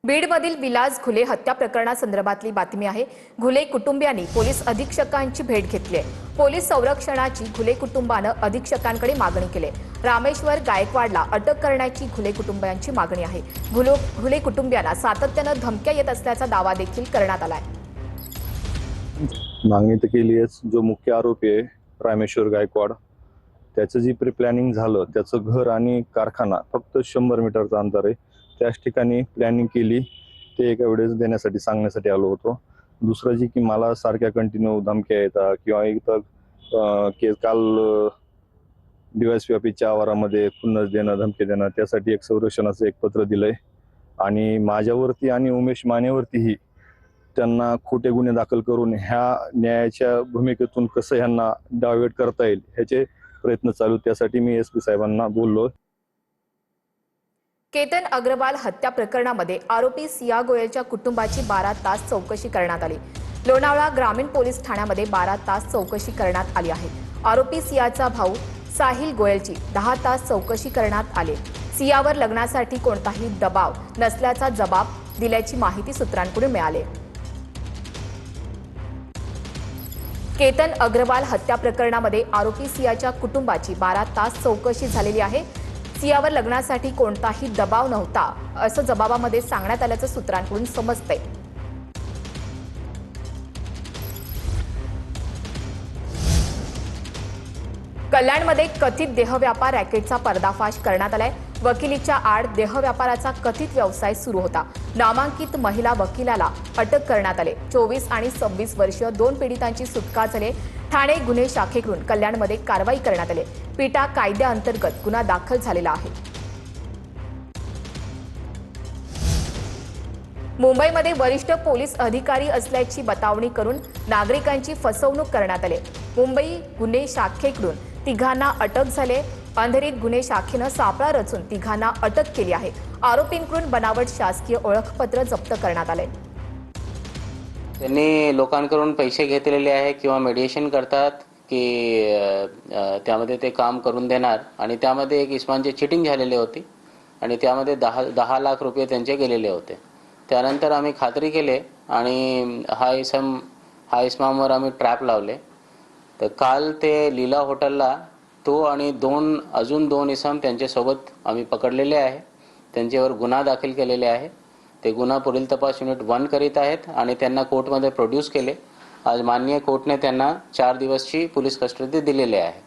बीडमधील विलास घुले हत्या प्रकरणासंदर्भातली बातमी आहे। घुले कुटुंबियांनी पोलीस अधीक्षकांची भेट घेतली आहे। पोलीस संरक्षणाची घुले कुटुंबानं अधीक्षकांकडे मागणी केली। रामेश्वर गायकवाडला अटक करण्याची घुले कुटुंबियांची मागणी आहे। घुले कुटुंबियांना सातत्यानं धमक्या येत असल्याचा दावा देखील करण्यात आलाय। मागणी तर केली आहे। जो मुख्य आरोपी आहे रामेश्वर गायकवाड, त्याचं जी प्री प्लॅनिंग झालं, त्याचं घर आणि कारखाना फक्त 100 मीटरचं अंतर आहे। त्याच ठिकाणी प्लॅनिंग केली, ते एका वेळेस देण्यासाठी सांगण्यासाठी आलो होतो। दुसरं जी की मला सारख्या कंटिन्यू धमक्या येतात किंवा इथं काल DYSP आवारामध्ये खुन्नस देणं, धमकी देणं, त्यासाठी एक संरक्षणाचं एक पत्र दिलंय आणि माझ्यावरती आणि उमेश मानेवरतीही त्यांना खोटे गुन्हे दाखल करून ह्या न्यायाच्या भूमिकेतून कसं ह्यांना डायव्हर्ट करता येईल ह्याचे प्रयत्न चालू। त्यासाठी मी SP साहेबांना बोललो। केतन अग्रवाल हत्या प्रकरणामध्ये आरोपी सिया गोयलच्या कुटुंबाची 12 तास चौकशी करण्यात आली। लोणावळा ग्रामीण पोलीस ठाण्यामध्ये 12 तास चौकशी करण्यात आली आहे। आरोपी सियाचा भाऊ साहिल गोयलची 10 तास चौकशी करण्यात आली। सियावर लग्नासाठी कोणताही दबाव नसल्याचा जबाब दिल्याची माहिती सूत्रांकडून मिळाली। केतन अग्रवाल हत्या प्रकरणामध्ये आरोपी सियाच्या कुटुंबाची 12 तास चौकशी झालेली आहे। सियावर लग्नासाठी कोणताही दबाव नव्हता असं जबाबामध्ये सांगण्यात आल्याचं सूत्रांकडून समजतंय। कल्याणमध्ये कथित देहव्यापार रॅकेटचा पर्दाफाश करण्यात आलाय। वकिलीच्या आड देहव्यापाराचा कथित व्यवसाय सुरू होता। नामांकित महिला वकिलाला अटक करण्यात आली। 24 आणि 26 वर्षीय 2 पीडितांची सुटका झाली। ठाणे गुन्हे शाखेकडून कल्याणमध्ये कारवाई करण्यात आली। पिटा कायद्याअंतर्गत गुन्हा दाखल झालेला आहे। मुंबईमध्ये वरिष्ठ पोलीस अधिकारी असल्याची बतावणी करून नागरिकांची फसवणूक करण्यात आली। मुंबई गुन्हे शाखेकडून तिघांना अटक झाली। अंधेरीत गुन्हे शाखेनं सापळा रचून तिघांना अटक केली आहे। आरोपींकडून बनावट शासकीय ओळखपत्र जप्त करण्यात आले। त्यांनी लोकांकडून पैसे घेतलेले आहे किंवा मेडिएशन करतात की त्यामध्ये ते काम करून देणार आणि त्यामध्ये एक इस्मानचे चिटिंग झालेली होती आणि त्यामध्ये 10 लाख रुपये त्यांचे गेलेले होते। त्यानंतर आम्ही खात्री केले आणि हा इस्मावर आम्ही ट्रॅप लावले। तर काल ते लीला हॉटेलला तो आणि अजून दोन इसम त्यांच्यासोबत आम्ही पकडलेले आहे। त्यांच्यावर गुन्हा दाखल केलेले आहे। ते गुन्हा पुढील तपास युनिट 1 करीत आहेत आणि त्यांना कोर्टमध्ये प्रोड्यूस केले। आज माननीय कोर्टने त्यांना 4 दिवसची पोलीस कस्टडी दिलेली आहे।